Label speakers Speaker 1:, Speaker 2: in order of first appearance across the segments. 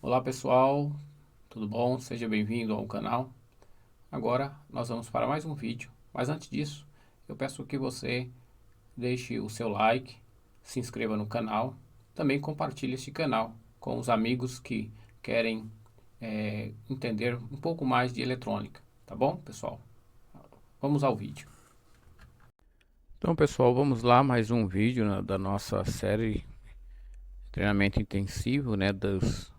Speaker 1: Olá pessoal, tudo bom? Seja bem-vindo ao canal. Agora nós vamos para mais um vídeo, mas antes disso eu peço que você deixe o seu like, se inscreva no canal, também compartilhe este canal com os amigos que querem entender um pouco mais de eletrônica, tá bom pessoal? Vamos ao vídeo. Então pessoal, vamos lá, mais um vídeo da nossa série treinamento intensivo, dos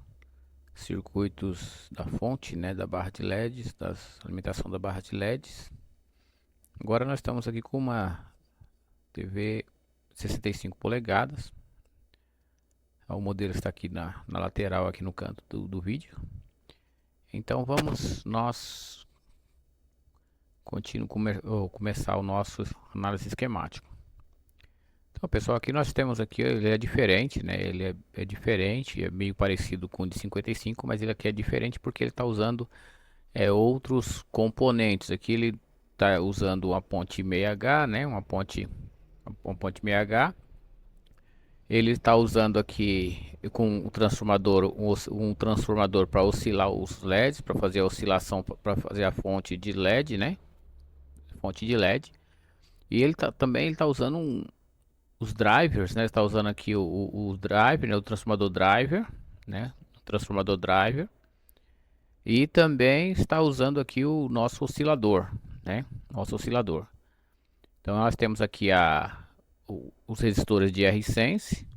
Speaker 1: circuitos da fonte, da barra de LEDs, da alimentação da barra de LEDs. Agora nós estamos aqui com uma TV 65 polegadas. O modelo está aqui na lateral, aqui no canto do vídeo. Então vamos nós começar o nosso análise esquemático. Então pessoal, aqui nós temos aqui, ele é diferente, ele é diferente, é meio parecido com o de 55, mas ele aqui é diferente porque ele está usando outros componentes. Aqui ele está usando uma ponte 6H, uma ponte 6H. Ele está usando aqui com o transformador, um transformador para oscilar os LEDs, para fazer a oscilação, para fazer a fonte de LED, fonte de LED. E ele também ele está usando os drivers, está usando aqui o driver, o transformador driver, o transformador driver. E também está usando aqui o nosso oscilador, nosso oscilador. Então nós temos aqui os resistores de R-Sense,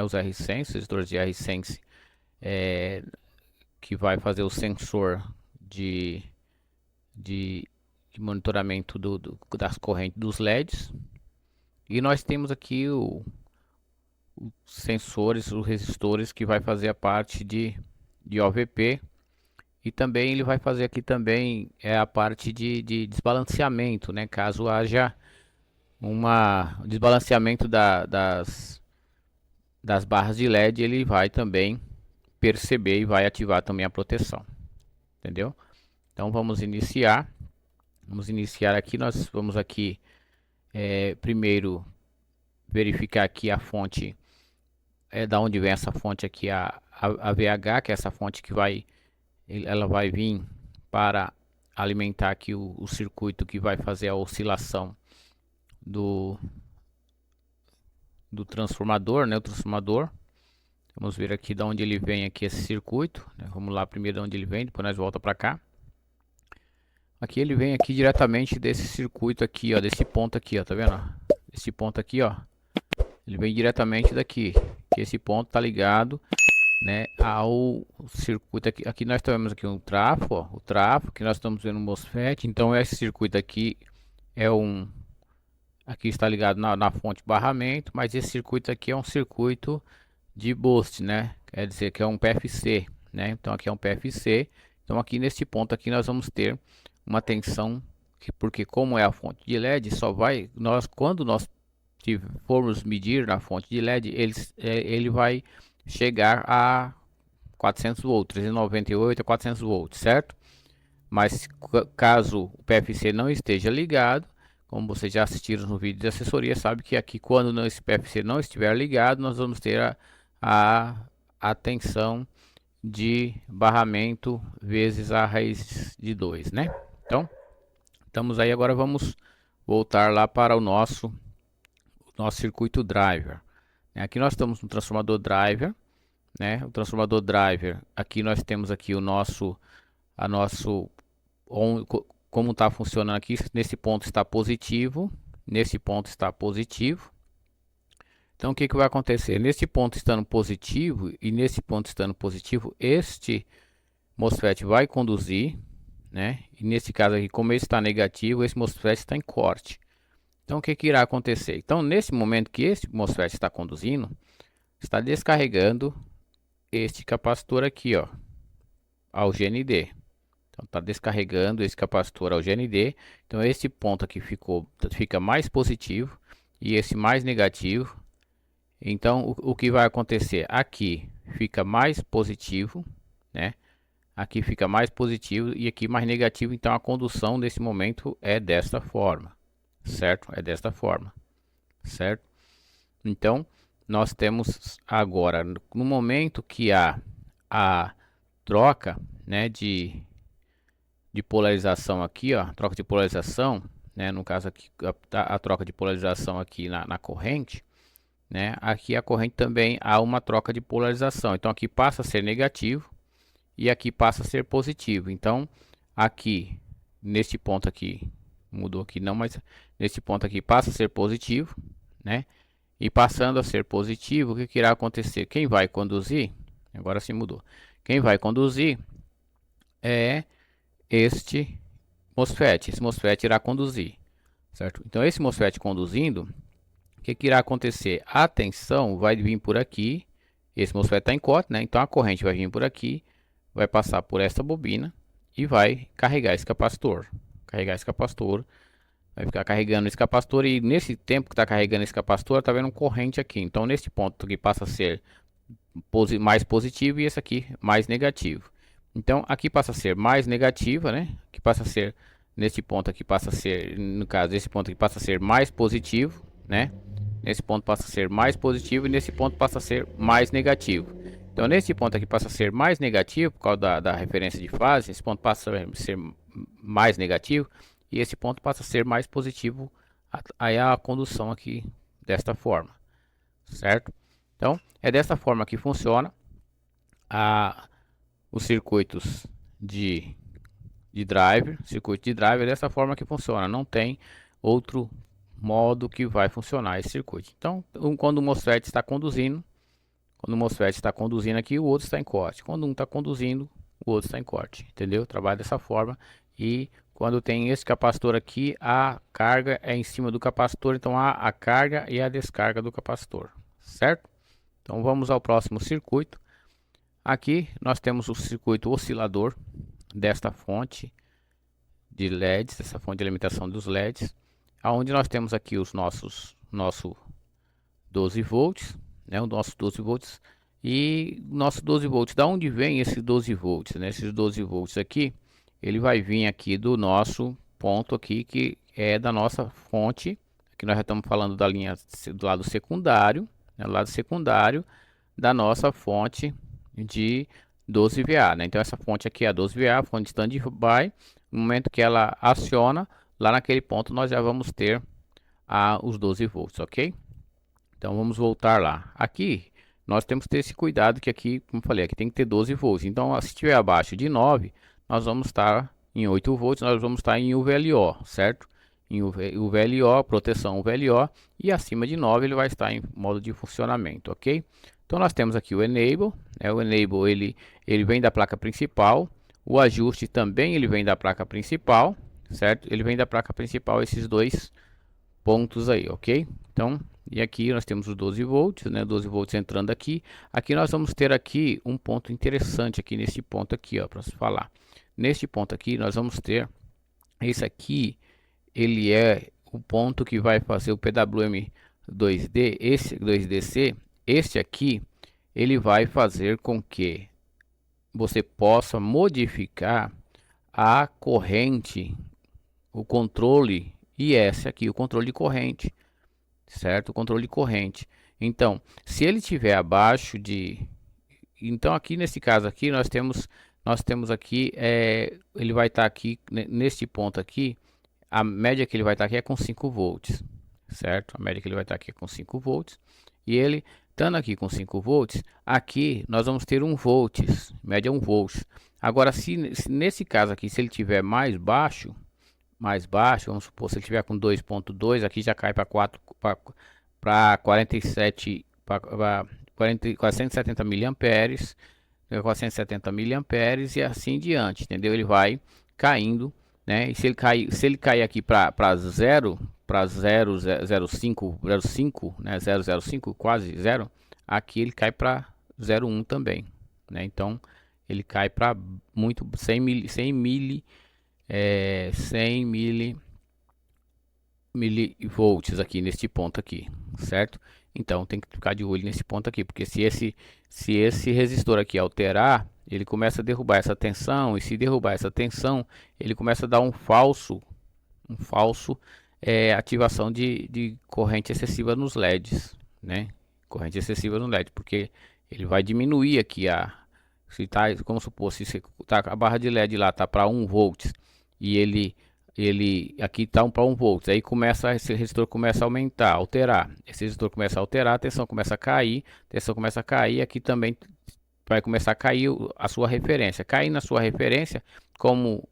Speaker 1: os R-Sense, resistores de R-Sense, que vai fazer o sensor de monitoramento das correntes dos LEDs. E nós temos aqui os sensores, os resistores, que vai fazer a parte de OVP. E também ele vai fazer aqui também a parte de desbalanceamento, caso haja desbalanceamento das barras de LED, ele vai também perceber e vai ativar também a proteção, entendeu? Então vamos iniciar aqui. Nós vamos aqui primeiro verificar aqui a fonte, da onde vem essa fonte aqui, a VH, que é essa fonte que ela vai vir para alimentar aqui o circuito que vai fazer a oscilação do transformador, o transformador. Vamos ver aqui de onde ele vem aqui esse circuito, Vamos lá primeiro de onde ele vem, depois nós volta para cá. Aqui ele vem aqui diretamente desse circuito aqui, ó, desse ponto aqui, ó, tá vendo? Esse ponto aqui, ó, ele vem diretamente daqui, que esse ponto tá ligado, ao circuito aqui. Aqui nós temos aqui um trafo, ó, o trafo que nós estamos vendo no MOSFET. Então esse circuito aqui aqui está ligado na fonte de barramento, mas esse circuito aqui é um circuito de boost, quer dizer que é um PFC, então aqui é um PFC. Então aqui nesse ponto aqui nós vamos ter uma tensão, porque como é a fonte de LED, quando nós formos medir na fonte de LED, ele vai chegar a 400 volts, 398 a 400 volts, certo? Mas caso o PFC não esteja ligado, como vocês já assistiram no vídeo de assessoria, sabe que aqui quando esse PFC não estiver ligado, nós vamos ter a tensão de barramento vezes a raiz de 2, Então, estamos aí, agora vamos voltar lá para o nosso circuito driver. Aqui nós estamos no transformador driver, o transformador driver. Aqui nós temos aqui como está funcionando aqui. Nesse ponto está positivo, nesse ponto está positivo. Então o que vai acontecer? Nesse ponto estando positivo e nesse ponto estando positivo, este MOSFET vai conduzir, E nesse caso aqui, como ele está negativo, esse MOSFET está em corte. Então o que irá acontecer? Então nesse momento que esse MOSFET está conduzindo, está descarregando este capacitor aqui, ó, ao GND. Então está descarregando esse capacitor ao GND. Então esse ponto aqui fica mais positivo e esse mais negativo. Então o que vai acontecer? Aqui fica mais positivo, Aqui fica mais positivo e aqui mais negativo. Então a condução nesse momento é desta forma, certo? É desta forma, certo? Então nós temos agora, no momento que a troca, né, de polarização aqui, ó, troca de polarização, né, no caso aqui, a troca de polarização aqui na corrente, né, aqui a corrente também há uma troca de polarização, então aqui passa a ser negativo e aqui passa a ser positivo, então aqui, neste ponto aqui, mudou aqui não, mas neste ponto aqui passa a ser positivo, né, e passando a ser positivo, o que irá acontecer? Quem vai conduzir, agora sim mudou, quem vai conduzir é este MOSFET. Esse MOSFET irá conduzir, certo? Então, esse MOSFET conduzindo, o que irá acontecer? A tensão vai vir por aqui. Esse MOSFET está em corte, né? Então, a corrente vai vir por aqui, vai passar por esta bobina e vai carregar esse capacitor. Carregar esse capacitor, vai ficar carregando esse capacitor e nesse tempo que está carregando esse capacitor, está vendo corrente aqui. Então, nesse ponto aqui passa a ser mais positivo e esse aqui mais negativo. Então, aqui passa a ser mais negativa, né? Que passa a ser, nesse ponto aqui passa a ser, no caso, esse ponto aqui passa a ser mais positivo, né? Nesse ponto passa a ser mais positivo e nesse ponto passa a ser mais negativo. Então, nesse ponto aqui passa a ser mais negativo, por causa da referência de fase, esse ponto passa a ser mais negativo e esse ponto passa a ser mais positivo, aí a condução aqui desta forma, certo? Então, é dessa forma que funciona os circuitos de driver. Circuito de driver é dessa forma que funciona. Não tem outro modo que vai funcionar esse circuito. Então, quando o MOSFET está conduzindo, aqui, o outro está em corte. Quando um está conduzindo, o outro está em corte. Entendeu? Trabalha dessa forma. E quando tem esse capacitor aqui, a carga é em cima do capacitor. Então, há a carga e a descarga do capacitor. Certo? Então vamos ao próximo circuito. Aqui nós temos o circuito oscilador desta fonte de LEDs, essa fonte de alimentação dos LEDs, aonde nós temos aqui os nosso 12 volts, né, o nosso 12 volts e nosso 12 volts. Da onde vem esse 12 volts, né? Esses 12 volts aqui, ele vai vir aqui do nosso ponto aqui que é da nossa fonte. Aqui nós já estamos falando da linha do lado secundário, né, lado secundário da nossa fonte de 12VA, né? Então essa fonte aqui é a 12VA, a fonte standby. No momento que ela aciona, lá naquele ponto nós já vamos ter os 12 volts, ok? Então vamos voltar lá. Aqui nós temos que ter esse cuidado que aqui, como eu falei, aqui tem que ter 12 volts. Então se estiver abaixo de 9, nós vamos estar em 8 volts, nós vamos estar em UVLO, certo? Em UVLO, proteção UVLO, e acima de 9 ele vai estar em modo de funcionamento, ok? Então nós temos aqui o Enable, né? O Enable ele vem da placa principal, o ajuste também ele vem da placa principal, certo? Ele vem da placa principal esses dois pontos aí, ok? Então, e aqui nós temos os 12 volts, né? 12 volts entrando aqui. Aqui nós vamos ter aqui um ponto interessante aqui nesse ponto aqui, ó, para se falar. Neste ponto aqui nós vamos ter esse aqui, ele é o ponto que vai fazer o PWM 2D, esse 2DC. Este aqui, ele vai fazer com que você possa modificar a corrente, o controle IS aqui, o controle de corrente, certo? O controle de corrente. Então, se ele estiver abaixo de... Então, aqui nesse caso aqui, nós temos aqui, ele vai estar aqui, neste ponto aqui, a média que ele vai estar aqui é com 5 volts, certo? A média que ele vai estar aqui é com 5 volts. E ele, estando aqui com 5 volts, aqui nós vamos ter 1 volts, média 1 volts. Agora, se nesse caso aqui, se ele tiver mais baixo, vamos supor, se ele tiver com 2.2, aqui já cai para 47, para 470 miliamperes, 470 miliamperes e assim diante, entendeu? Ele vai caindo, né? E se ele cair aqui para 0, para 0,05, 0,5, né? 0,05, quase 0, aqui ele cai para 0,1 também, né? Então ele cai para muito 100 milivolts aqui neste ponto aqui, certo? Então tem que ficar de olho nesse ponto aqui, porque se esse resistor aqui alterar, ele começa a derrubar essa tensão, e se derrubar essa tensão, ele começa a dar um falso ativação de corrente excessiva nos LEDs, né? Corrente excessiva no LED, porque ele vai diminuir aqui se tá, vamos supor, se você tá, a barra de LED lá tá para 1 volts e ele aqui tá para 1 volts, aí começa, esse resistor começa a aumentar, alterar, esse resistor começa a alterar, a tensão começa a cair, aqui também vai começar a cair a sua referência. Cair na sua referência, como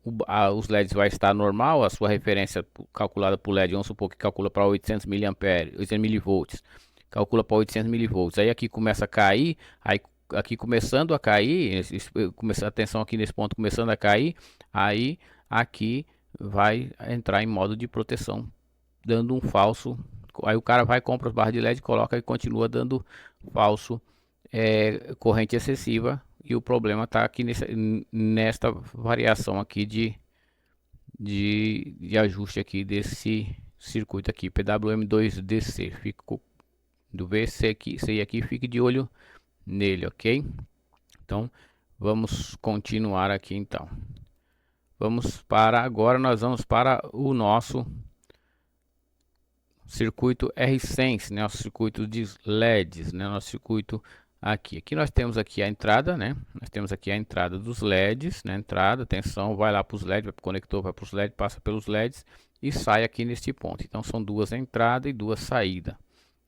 Speaker 1: os LEDs vai estar normal, a sua referência calculada por LED, vamos supor que calcula para 800 miliamperes, 800 milivolts, calcula para 800 milivolts. Aí aqui começa a cair, aí aqui começando a cair, começa a tensão aqui nesse ponto começando a cair, aí aqui vai entrar em modo de proteção, dando um falso. Aí o cara vai, compra as barras de LED, coloca e continua dando falso, corrente excessiva, e o problema está aqui nesta variação aqui de ajuste aqui desse circuito aqui, PWM2DC. Fico do VC aqui, esse aqui, fique de olho nele, ok? Então vamos continuar aqui então. Nós vamos para o nosso circuito R-Sense, né? O circuito de LEDs, né? Nosso circuito aqui nós temos aqui a entrada, né? Nós temos aqui a entrada dos LEDs, né? Entrada, tensão, vai lá para os LEDs, vai para o conector, vai para os LEDs, passa pelos LEDs e sai aqui neste ponto. Então são duas entradas e duas saídas.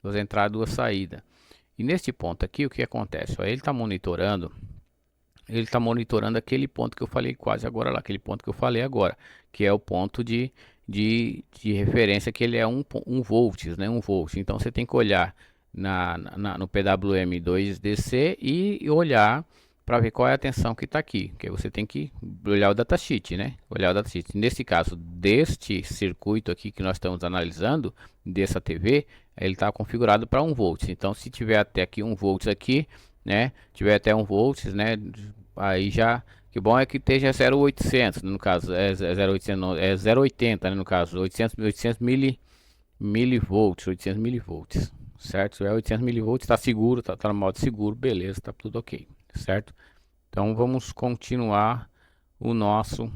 Speaker 1: Duas entradas, duas saídas. E neste ponto aqui, o que acontece? Ó, ele está monitorando aquele ponto que eu falei quase agora lá, aquele ponto que eu falei agora, que é o ponto de referência, que ele é 1 volts, né? 1 volt. Então você tem que olhar no PWM2DC e olhar para ver qual é a tensão que está aqui, que você tem que olhar o datasheet, né? Olhar o datasheet. Nesse caso, deste circuito aqui que nós estamos analisando, dessa TV, ele está configurado para 1 volt. Então, se tiver até aqui 1 volts aqui, né? Tiver até 1 volts, né? Aí já, que bom é que esteja 0,800, no caso, é 0,800 não, é 0,80, né? No caso, 800 milivolts, 800 milivolts, certo? Se é 800 milivolts, está seguro, tá no modo seguro, beleza, tá tudo ok, certo? Então vamos continuar o nosso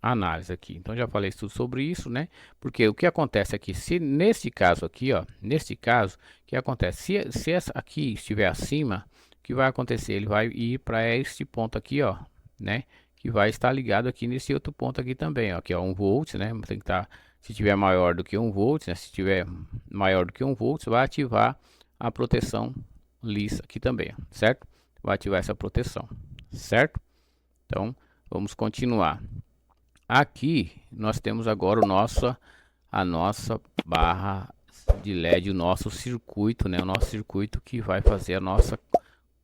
Speaker 1: análise aqui. Então já falei tudo sobre isso, né? Porque o que acontece aqui, se neste caso aqui, ó, neste caso, o que acontece? Se essa aqui estiver acima, o que vai acontecer? Ele vai ir para este ponto aqui, ó, né? Que vai estar ligado aqui nesse outro ponto aqui também, ó, que é 1 volt, né? Tem que estar, se tiver maior do que 1 volt, né? Se tiver maior do que 1 volt, vai ativar a proteção lisa aqui também, ó, certo? Vai ativar essa proteção, certo? Então, vamos continuar. Aqui nós temos agora a nossa barra de LED, o nosso circuito, né? O nosso circuito que vai fazer a nossa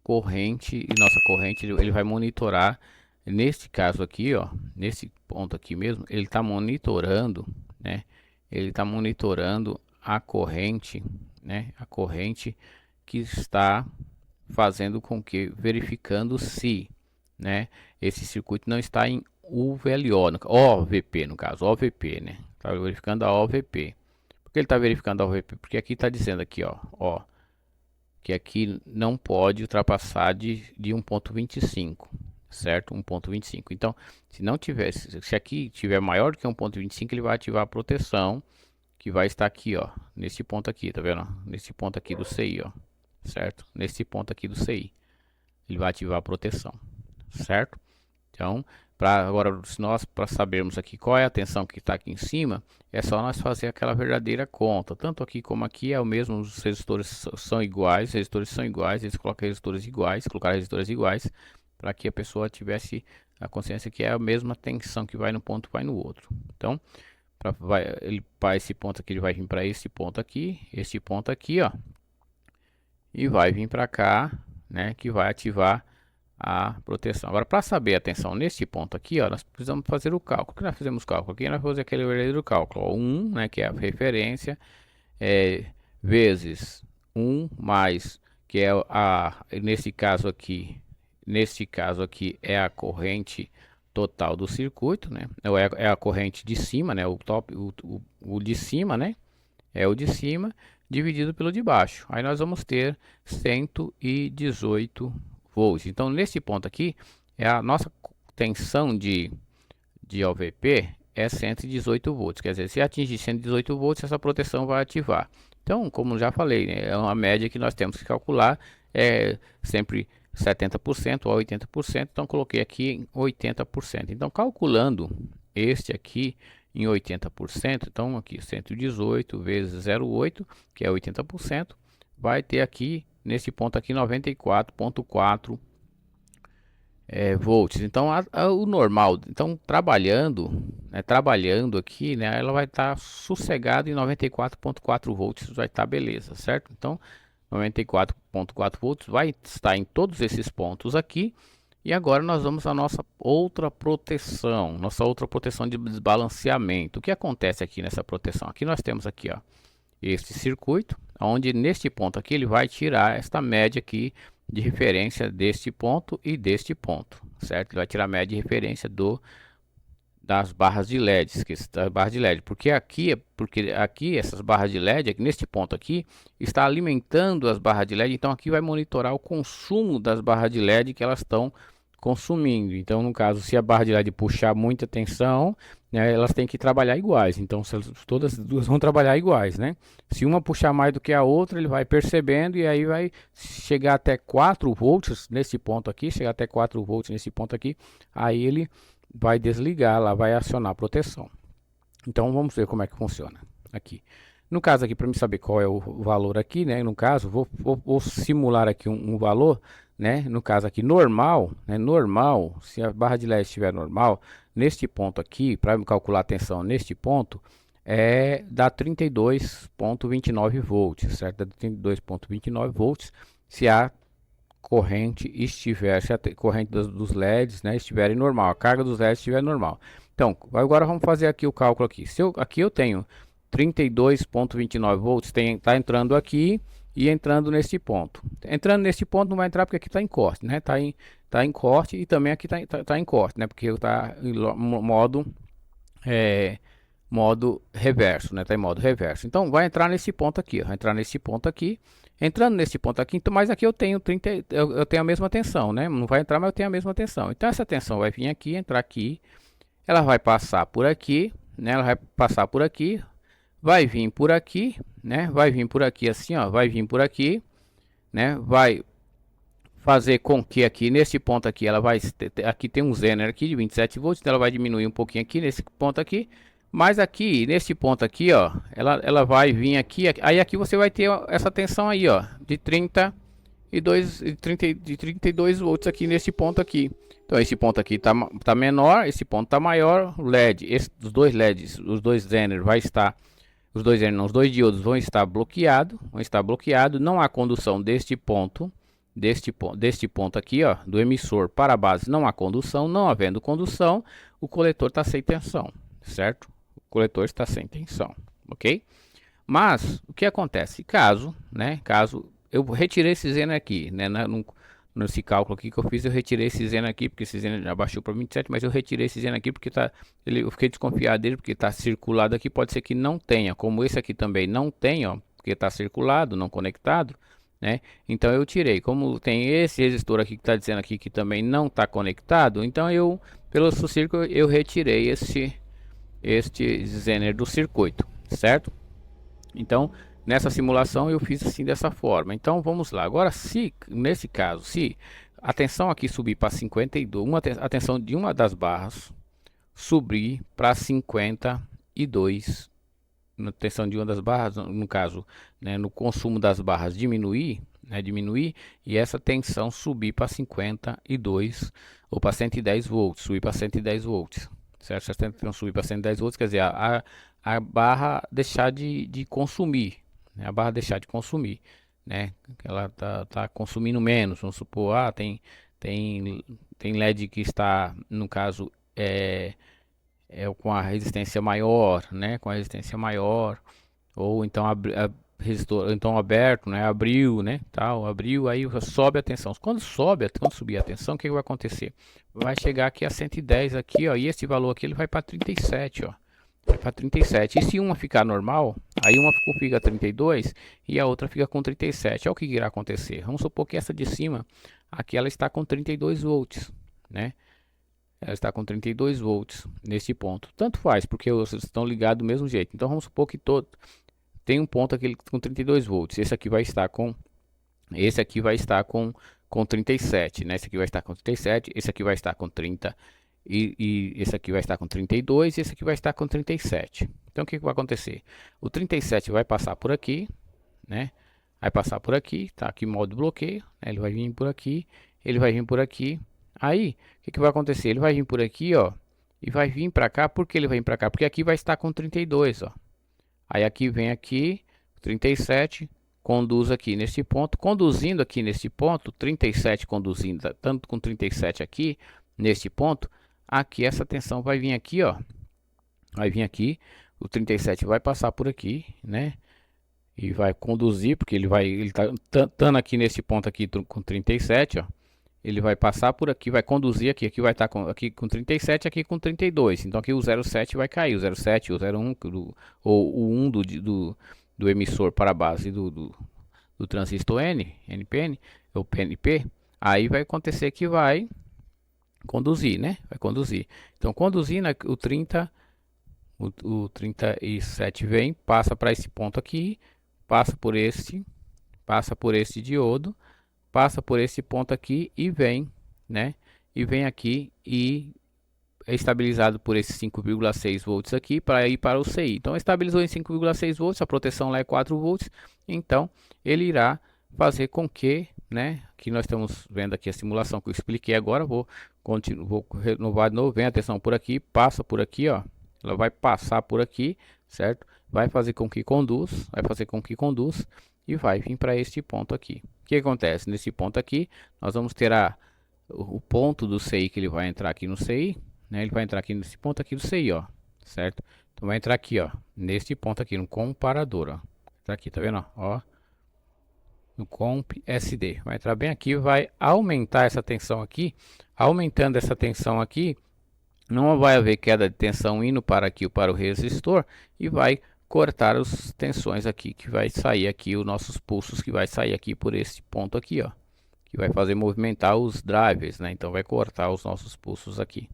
Speaker 1: corrente, e nossa corrente ele vai monitorar. Neste caso aqui, ó, nesse ponto aqui mesmo, ele está monitorando, né? Ele está monitorando a corrente, né? A corrente que está fazendo com que, verificando se, né, esse circuito não está em UVLO, OVP no caso, OVP, né? Está verificando a OVP. Por que ele está verificando a OVP? Porque aqui está dizendo aqui, ó, que aqui não pode ultrapassar de 1.25, certo? 1.25. Então, se não tiver, se aqui tiver maior do que 1.25, ele vai ativar a proteção, que vai estar aqui, ó, nesse ponto aqui, tá vendo? Nesse ponto aqui do CI, ó, certo? Nesse ponto aqui do CI, ele vai ativar a proteção, certo? Então, para sabermos aqui qual é a tensão que está aqui em cima, é só nós fazer aquela verdadeira conta. Tanto aqui como aqui é o mesmo, os resistores são iguais, eles colocam resistores iguais, para que a pessoa tivesse a consciência que é a mesma tensão que vai no ponto, vai no outro. Então, para esse ponto aqui, ele vai vir para esse ponto aqui, ó, e vai vir para cá, né, que vai ativar a proteção. Agora, para saber a tensão neste ponto aqui, ó, nós precisamos fazer o cálculo. O que nós fizemos cálculo aqui? Nós vamos fazer aquele verdadeiro cálculo, ó, 1, né, que é a referência, vezes 1 mais, que é nesse caso aqui é a corrente total do circuito, né? É a corrente de cima, né? O de cima, né? É o de cima dividido pelo de baixo. Aí nós vamos ter 118 volts. Então, nesse ponto aqui, a nossa tensão de OVP é 118 volts. Quer dizer, se atingir 118 volts, essa proteção vai ativar. Então, como já falei, né, é uma média que nós temos que calcular. Sempre 70% a 80%, então coloquei aqui em 80%. Então, calculando este aqui em 80%, então aqui 118 vezes 0,8, que é 80%, vai ter aqui, nesse ponto aqui, 94,4 volts. Então, o normal, então trabalhando aqui, né, ela vai estar sossegada em 94,4 volts, vai estar beleza, certo? Então, 94,4 volts vai estar em todos esses pontos aqui. E agora nós vamos à nossa outra proteção de desbalanceamento. O que acontece aqui nessa proteção? Aqui nós temos aqui, ó, este circuito, onde neste ponto aqui ele vai tirar esta média aqui de referência deste ponto e deste ponto, certo? Ele vai tirar a média de referência das barras de LED, porque aqui essas barras de LED, aqui neste ponto aqui, está alimentando as barras de LED, então aqui vai monitorar o consumo das barras de LED que elas estão consumindo. Então, no caso, se a barra de LED puxar muita tensão, né, elas têm que trabalhar iguais. Então, todas as duas vão trabalhar iguais, né? Se uma puxar mais do que a outra, ele vai percebendo e aí vai chegar até 4 volts nesse ponto aqui, aí ele vai desligar, lá vai acionar a proteção. Então vamos ver como é que funciona aqui. No caso aqui, para me saber qual é o valor aqui, né? No caso, vou simular aqui um valor, né? No caso aqui normal, né? Normal, se a barra de LED estiver normal, neste ponto aqui, para calcular a tensão neste ponto, dá 32,29 volts, certo? Dá 32,29 volts se a corrente estiver, se a corrente dos LEDs, né, estiver normal, a carga dos LEDs estiver normal. Então, agora vamos fazer aqui o cálculo aqui. Aqui eu tenho 32,29 volts, está entrando aqui e entrando nesse ponto. Entrando nesse ponto não vai entrar porque aqui está em corte, né? Tá em corte e também aqui tá em corte, né? Porque está em modo reverso, né? Tá em modo reverso. Então vai entrar nesse ponto aqui, ó. Vai entrar nesse ponto aqui. Entrando nesse ponto aqui, então, mas aqui eu tenho eu tenho a mesma tensão, né? Não vai entrar, mas eu tenho a mesma tensão. Então essa tensão vai vir aqui, entrar aqui, ela vai passar por aqui, né? Ela vai passar por aqui, vai vir por aqui, né? Vai vir por aqui assim, ó, vai vir por aqui, né? Vai fazer com que aqui nesse ponto aqui ela vai aqui tem um zener aqui de 27 volts, então ela vai diminuir um pouquinho aqui nesse ponto aqui. Mas aqui, nesse ponto aqui, ó, ela vai vir aqui, aí aqui você vai ter essa tensão aí, ó, de 32 volts aqui nesse ponto aqui. Então esse ponto aqui tá menor, esse ponto tá maior, o LED, os dois LEDs, os dois zener vai estar, os dois diodos vão estar bloqueados, não há condução deste ponto aqui, ó, do emissor para a base, não há condução, não havendo condução, o coletor está sem tensão, certo? O coletor está sem tensão, ok? Mas o que acontece? Caso eu retirei esse zener aqui, né? Nesse cálculo aqui que eu fiz, eu retirei esse zener aqui, porque esse zener já baixou para 27, mas eu retirei esse zener aqui porque eu fiquei desconfiado dele, porque está circulado aqui, pode ser que não tenha, como esse aqui também não tem, ó, porque está circulado, não conectado, né? Então eu tirei, como tem esse resistor aqui que está dizendo aqui que também não está conectado, então pelo círculo eu retirei este zener do circuito, certo? Então nessa simulação eu fiz assim dessa forma. Então vamos lá. Agora nesse caso, se a tensão aqui subir para 52, a tensão de uma das barras subir para 52, na tensão de uma das barras, no caso, né, no consumo das barras diminuir, né, e essa tensão subir para 52 ou para 110 volts, subir para 110 volts. Certo? Se a tensão subir para 110 volts, quer dizer, a barra deixar de consumir, né? A barra deixar de consumir, né? Ela tá consumindo menos, vamos supor, tem LED que está, no caso, com a resistência maior, né? Com a resistência maior, ou então resistor, então aberto, né? Abriu, né? Abriu, aí sobe a tensão. Quando subir a tensão, o que vai acontecer? Vai chegar aqui a 110 aqui, ó, e esse valor aqui ele vai para 37, ó. Vai para 37. E se uma ficar normal, aí uma fica 32 e a outra fica com 37. Olha o que irá acontecer. Vamos supor que essa de cima, aqui ela está com 32 volts, né? Ela está com 32 volts nesse ponto. Tanto faz, porque vocês estão ligados do mesmo jeito. Então vamos supor que tem um ponto aqui com 32 volts. Esse aqui vai estar com com 37, né? Esse aqui vai estar com 37, esse aqui vai estar com 30 e esse aqui vai estar com 32 e esse aqui vai estar com 37. Então o que vai acontecer? O 37 vai passar por aqui, né? Vai passar por aqui, tá aqui modo bloqueio, né? Ele vai vir por aqui, ele vai vir por aqui. Aí, o que vai acontecer? Ele vai vir por aqui, ó, e vai vir para cá. Por que ele vai vir para cá? Porque aqui vai estar com 32, ó. Aí aqui vem aqui, 37, conduz aqui nesse ponto, conduzindo aqui nesse ponto, 37 conduzindo, tanto com 37 aqui, nesse ponto, aqui essa tensão vai vir aqui, ó, vai vir aqui, o 37 vai passar por aqui, né, e vai conduzir, porque ele tá estando aqui nesse ponto aqui com 37, ó, ele vai passar por aqui, vai conduzir aqui, aqui vai estar aqui com 37, aqui com 32. Então aqui o 07 vai cair, o 07, o 01, ou o 1 do emissor para a base do transistor NPN, ou PNP. Aí vai acontecer que vai conduzir, né? Vai conduzir. Então conduzindo o 30, o 37 vem, passa para esse ponto aqui, passa por esse diodo, passa por esse ponto aqui e vem, né? E vem aqui e é estabilizado por esses 5,6 volts aqui para ir para o CI. Então estabilizou em 5,6 volts, a proteção lá é 4 volts, então ele irá fazer com que, né? Aqui nós estamos vendo aqui a simulação que eu expliquei agora, vou renovar de novo, vem a tensão por aqui, passa por aqui, ó. Ela vai passar por aqui, certo? Vai fazer com que conduz, e vai vir para este ponto aqui. O que acontece? Nesse ponto aqui, nós vamos ter o ponto do CI que ele vai entrar aqui no CI, né? Ele vai entrar aqui nesse ponto aqui do CI, ó, certo? Então vai entrar aqui, ó, neste ponto aqui no comparador, ó. Tá aqui, tá vendo, ó? No comp SD. Vai entrar bem aqui, vai aumentar essa tensão aqui. Aumentando essa tensão aqui, não vai haver queda de tensão indo para aqui para o resistor e vai cortar as tensões aqui, que vai sair aqui os nossos pulsos, que vai sair aqui por esse ponto aqui, ó, que vai fazer movimentar os drivers, né? Então vai cortar os nossos pulsos aqui,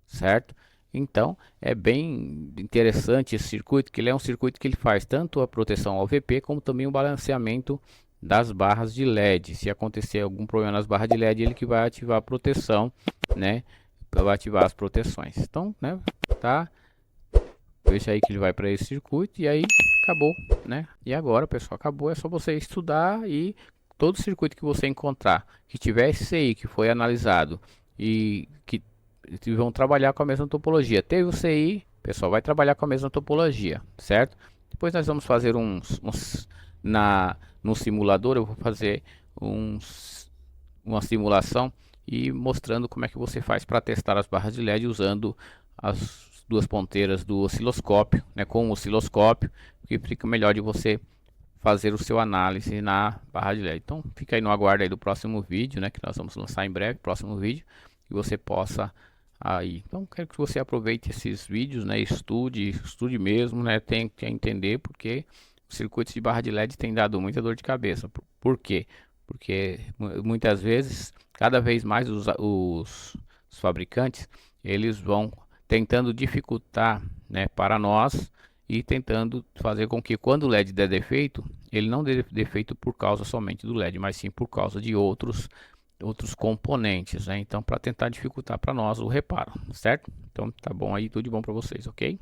Speaker 1: certo? Então é bem interessante esse circuito, que ele é um circuito que ele faz tanto a proteção ao VP como também o balanceamento das barras de LED. Se acontecer algum problema nas barras de LED, ele que vai ativar a proteção, né? Vai ativar as proteções. Então, né, tá? Deixa aí que ele vai para esse circuito e aí acabou, né? E agora, pessoal, acabou. É só você estudar e todo circuito que você encontrar que tiver esse CI que foi analisado e que vão trabalhar com a mesma topologia. Teve o CI, pessoal, vai trabalhar com a mesma topologia, certo? Depois nós vamos fazer no simulador. Eu vou fazer uma simulação e mostrando como é que você faz para testar as barras de LED usando as duas ponteiras do osciloscópio, né, com o osciloscópio, que fica melhor de você fazer o seu análise na barra de LED. Então fica aí no aguardo aí do próximo vídeo, né, que nós vamos lançar em breve, próximo vídeo, que você possa aí. Então quero que você aproveite esses vídeos, né, estude mesmo, né, tem que entender, porque os circuitos de barra de LED tem dado muita dor de cabeça. Por quê? Porque muitas vezes, cada vez mais os fabricantes, eles vão tentando dificultar, né, para nós e tentando fazer com que quando o LED der defeito, ele não dê defeito por causa somente do LED, mas sim por causa de outros componentes, né? Então, para tentar dificultar para nós o reparo, certo? Então, tá bom aí, tudo de bom para vocês, ok?